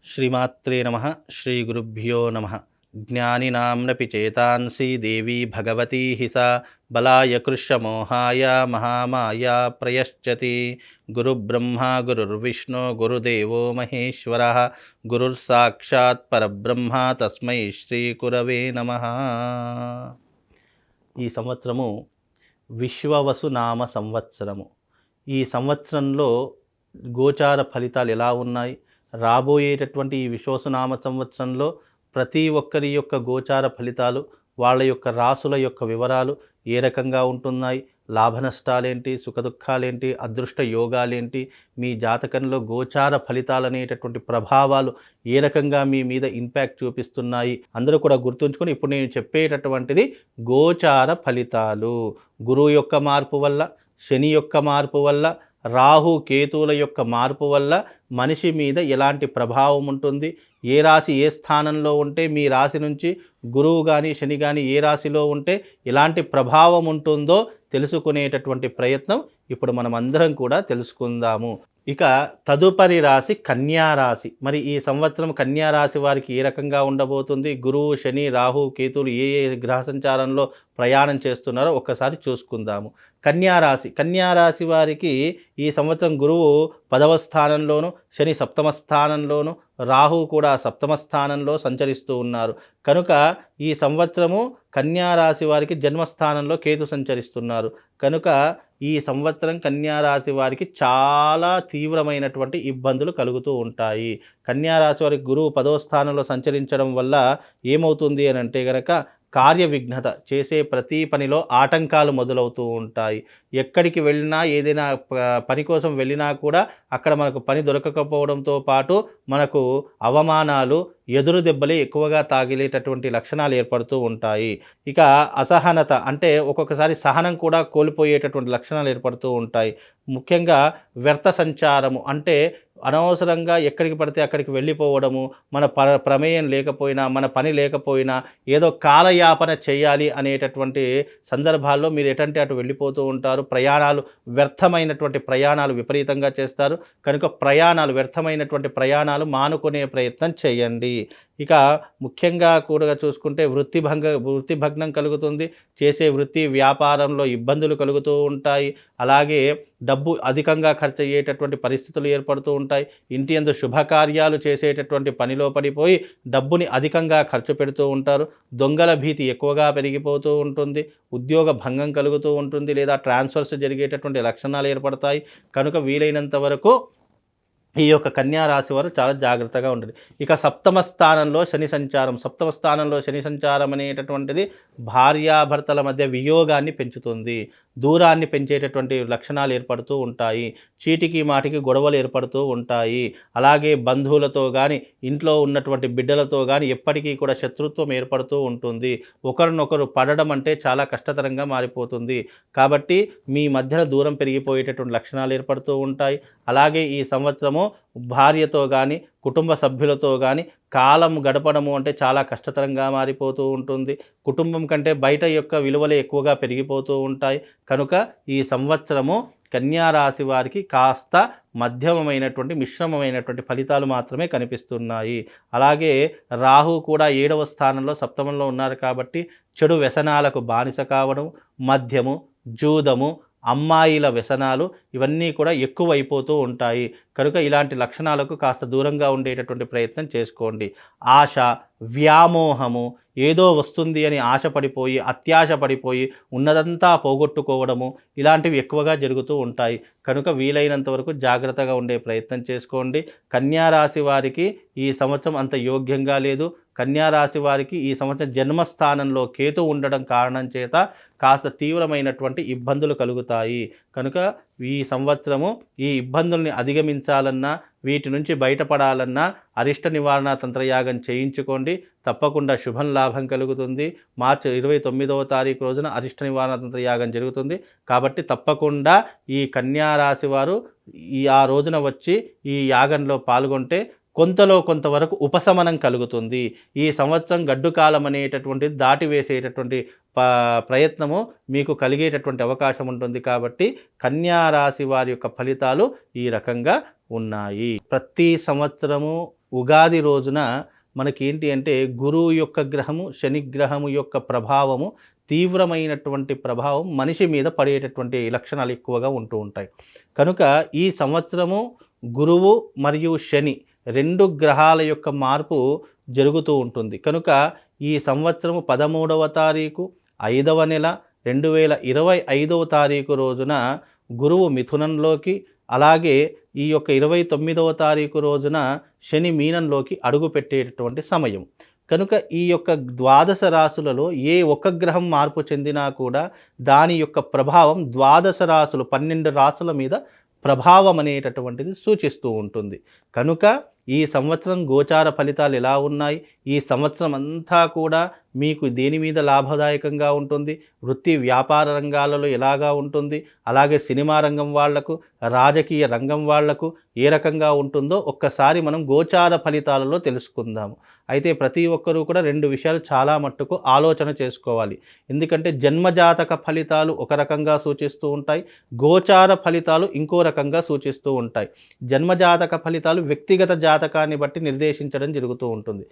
శ్రీమాత్రే నమః. శ్రీ గురుభ్యో నమః. జ్ఞానినాంనపి చేతాంసి దేవీ భగవతీ హి సా బలాయ కృష్యమోహాయ మహామాయా ప్రయశ్చతి. గురుబ్రహ్మ గురుర్విష్ణు గురుదేవో మహేశ్వరః గురుర్సాక్షాత్ పరబ్రహ్మ తస్మై శ్రీ గురవే నమః. ఈ సంవత్సరము విశ్వవసు నామ సంవత్సరము. ఈ సంవత్సరంలో గోచార ఫలితాలు ఎలా ఉన్నాయి, రాబోయేటటువంటి ఈ విశ్వవసునామ సంవత్సరంలో ప్రతి ఒక్కరి యొక్క గోచార ఫలితాలు, వాళ్ళ యొక్క రాసుల యొక్క వివరాలు ఏ రకంగా ఉంటున్నాయి, లాభ నష్టాలేంటి, సుఖదుఖాలేంటి, అదృష్ట యోగాలేంటి, మీ జాతకంలో గోచార ఫలితాలు అనేటటువంటి ప్రభావాలు ఏ రకంగా మీ మీద ఇంపాక్ట్ చూపిస్తున్నాయి అందరూ కూడా గుర్తుంచుకొని ఇప్పుడు నేను చెప్పేటటువంటిది గోచార ఫలితాలు. గురువు యొక్క మార్పు వల్ల, శని యొక్క మార్పు వల్ల, రాహు కేతువుల యొక్క మార్పు వల్ల మనిషి మీద ఎలాంటి ప్రభావం ఉంటుంది, ఏ రాశి ఏ స్థానంలో ఉంటే మీ రాశి నుంచి గురువు కానీ శని కానీ ఏ రాశిలో ఉంటే ఎలాంటి ప్రభావం ఉంటుందో తెలుసుకునేటటువంటి ప్రయత్నం ఇప్పుడు మనం అందరం కూడా తెలుసుకుందాము. ఇక తదుపరి రాశి కన్యారాశి. మరి ఈ సంవత్సరం కన్యారాశి వారికి ఏ రకంగా ఉండబోతుంది, గురువు శని రాహు కేతువులు ఏ ఏ గ్రహ సంచారంలో ప్రయాణం చేస్తున్నారో ఒక్కసారి చూసుకుందాము. కన్యారాశి వారికి ఈ సంవత్సరం గురువు 10వ స్థానంలోను, శని 7వ స్థానంలోను, రాహు కూడా 7వ స్థానంలో సంచరిస్తూ ఉన్నారు. కనుక ఈ సంవత్సరము కన్యారాశి వారికి జన్మస్థానంలో కేతు సంచరిస్తున్నారు. కనుక ఈ సంవత్సరం కన్యారాశి వారికి చాలా తీవ్రమైనటువంటి ఇబ్బందులు కలుగుతూ ఉంటాయి. కన్యారాశి వారికి గురువు 10వ స్థానంలో సంచరించడం వల్ల ఏమవుతుంది అని అంటే గనక కార్య విఘ్నత, చేసే ప్రతి పనిలో ఆటంకాలు మొదలవుతూ ఉంటాయి. ఎక్కడికి వెళ్ళినా, ఏదైనా పని కోసం వెళ్ళినా కూడా అక్కడ మనకు పని దొరకకపోవడంతో పాటు మనకు అవమానాలు, ఎదురు దెబ్బలే ఎక్కువగా తాగిలేటటువంటి లక్షణాలు ఏర్పడుతూ ఉంటాయి. ఇక అసహనత అంటే ఒక్కొక్కసారి సహనం కూడా కోల్పోయేటటువంటి లక్షణాలు ఏర్పడుతూ ఉంటాయి. ముఖ్యంగా వ్యర్థ సంచారము అంటే అనవసరంగా ఎక్కడికి పడితే అక్కడికి వెళ్ళిపోవడము, మన ప్రమేయం లేకపోయినా, మన పని లేకపోయినా ఏదో కాలయాపన చేయాలి అనేటటువంటి సందర్భాల్లో మీరు ఎటంటే అటు వెళ్ళిపోతూ ఉంటారు. ప్రయాణాలు, వ్యర్థమైనటువంటి ప్రయాణాలు విపరీతంగా చేస్తారు. కనుక వ్యర్థమైనటువంటి ప్రయాణాలు మానుకునే ప్రయత్నం చేయండి. ఇక ముఖ్యంగా కూడా చూసుకుంటే వృత్తి భగ్నం కలుగుతుంది. చేసే వృత్తి వ్యాపారంలో ఇబ్బందులు కలుగుతూ ఉంటాయి. అలాగే డబ్బు అధికంగా ఖర్చు అయ్యేటటువంటి పరిస్థితులు ఏర్పడుతూ ఉంటాయి. ఇంటి యందు శుభకార్యాలు చేసేటటువంటి పనిలో పడిపోయి డబ్బుని అధికంగా ఖర్చు పెడుతూ ఉంటారు. దొంగల భీతి ఎక్కువగా పెరిగిపోతూ ఉంటుంది. ఉద్యోగ భంగం కలుగుతూ ఉంటుంది, లేదా ట్రాన్స్ఫర్స్ జరిగేటటువంటి లక్షణాలు ఏర్పడతాయి. కనుక వీలైనంత వరకు ఈ యొక్క కన్యారాశి వారు చాలా జాగ్రత్తగా ఉండండి. ఇక 7వ స్థానంలో శని సంచారం అనేటటువంటిది భార్యాభర్తల మధ్య వియోగాన్ని పెంచుతుంది, దూరాన్ని పెంచేటటువంటి లక్షణాలు ఏర్పడుతూ ఉంటాయి. చీటికి మాటికి గొడవలు ఏర్పడుతూ ఉంటాయి. అలాగే బంధువులతో కానీ, ఇంట్లో ఉన్నటువంటి బిడ్డలతో కానీ ఎప్పటికీ కూడా శత్రుత్వం ఏర్పడుతూ ఉంటుంది. ఒకరినొకరు పడడం అంటే చాలా కష్టతరంగా మారిపోతుంది. కాబట్టి మీ మధ్యన దూరం పెరిగిపోయేటటువంటి లక్షణాలు ఏర్పడుతూ ఉంటాయి. అలాగే ఈ సంవత్సరము భార్యతో కానీ, కుటుంబ సభ్యులతో కానీ కాలం గడపడము అంటే చాలా కష్టతరంగా మారిపోతూ ఉంటుంది. కుటుంబం కంటే బయట యొక్క విలువలే ఎక్కువగా పెరిగిపోతూ ఉంటాయి. కనుక ఈ సంవత్సరము కన్యారాశి వారికి కాస్త మిశ్రమమైనటువంటి ఫలితాలు మాత్రమే కనిపిస్తున్నాయి. అలాగే రాహు కూడా 7వ స్థానంలో 7మంలో ఉన్నారు కాబట్టి చెడు వ్యసనాలకు బానిస కావడం, మద్యము, జూదము, అమ్మాయిల వ్యసనాలు ఇవన్నీ కూడా ఎక్కువైపోతూ ఉంటాయి. కనుక ఇలాంటి లక్షణాలకు కాస్త దూరంగా ఉండేటటువంటి ప్రయత్నం చేసుకోండి. ఆశ, వ్యామోహము, ఏదో వస్తుంది అని ఆశపడిపోయి, అత్యాశ పడిపోయి ఉన్నదంతా పోగొట్టుకోవడము ఇలాంటివి ఎక్కువగా జరుగుతూ ఉంటాయి. కనుక వీలైనంత వరకు జాగ్రత్తగా ఉండే ప్రయత్నం చేసుకోండి. కన్యారాశి వారికి ఈ సంవత్సరం అంత యోగ్యంగా లేదు. కన్యారాశి వారికి ఈ సంవత్సరం జన్మస్థానంలో కేతు ఉండడం కారణం చేత కాస్త తీవ్రమైనటువంటి ఇబ్బందులు కలుగుతాయి. కనుక ఈ సంవత్సరము ఈ ఇబ్బందుల్ని అధిగమించాలన్నా, వీటి నుంచి బయటపడాలన్నా అరిష్ట నివారణ తంత్రయాగం చేయించుకోండి. తప్పకుండా శుభం లాభం కలుగుతుంది. మార్చి 29వ తారీఖు రోజున అరిష్ట నివారణ తంత్రయాగం జరుగుతుంది. కాబట్టి తప్పకుండా ఈ కన్యారాశి వారు ఆ రోజున వచ్చి ఈ యాగంలో పాల్గొంటే కొంతవరకు ఉపశమనం కలుగుతుంది. ఈ సంవత్సరం గడ్డు కాలం అనేటటువంటిది దాటివేసేటటువంటి ప్రయత్నము మీకు కలిగేటటువంటి అవకాశం ఉంటుంది. కాబట్టి కన్యా రాశి వారి యొక్క ఫలితాలు ఈ రకంగా ఉన్నాయి. ప్రతి సంవత్సరము ఉగాది రోజున మనకేంటి అంటే గురువు యొక్క గ్రహము, శని గ్రహము యొక్క ప్రభావము తీవ్రమైనటువంటి ప్రభావం మనిషి మీద పడేటటువంటి లక్షణాలు ఎక్కువగా ఉంటూ ఉంటాయి. కనుక ఈ సంవత్సరము గురువు మరియు శని 2 గ్రహాల యొక్క మార్పు జరుగుతూ ఉంటుంది. కనుక ఈ సంవత్సరము 13వ తారీఖు 5వ నెల 2025వ తారీఖు రోజున గురువు మిథునంలోకి, అలాగే ఈ యొక్క 29వ తారీఖు రోజున శని మీనంలోకి అడుగుపెట్టేటటువంటి సమయం. కనుక ఈ యొక్క ద్వాదశ రాశులలో ఏ ఒక్క గ్రహం మార్పు చెందినా కూడా దాని యొక్క ప్రభావం ద్వాదశ రాశులు 12 రాశుల మీద ప్రభావం అనేటటువంటిది సూచిస్తూ ఉంటుంది. కనుక ఈ సంవత్సరం గోచార ఫలితాలు ఎలా ఉన్నాయి, ఈ సంవత్సరం అంతా కూడా మీకు దేని మీద లాభదాయకంగా ఉంటుంది, వృత్తి వ్యాపార రంగాలలో ఎలాగా ఉంటుంది, అలాగే సినిమా రంగం వాళ్లకు, రాజకీయ రంగం వాళ్లకు ఏ రకంగా ఉంటుందో ఒక్కసారి మనం గోచార ఫలితాలలో తెలుసుకుందాము. అయితే ప్రతి ఒక్కరూ కూడా 2 విషయాలు చాలా మట్టుకు ఆలోచన చేసుకోవాలి. ఎందుకంటే జన్మజాతక ఫలితాలు ఒక రకంగా సూచిస్తూ ఉంటాయి, గోచార ఫలితాలు ఇంకో రకంగా సూచిస్తూ ఉంటాయి. జన్మజాతక ఫలితాలు వ్యక్తిగత జాతకాన్ని బట్టి నిర్దేశించడం జరుగుతూ ఉంటుంది.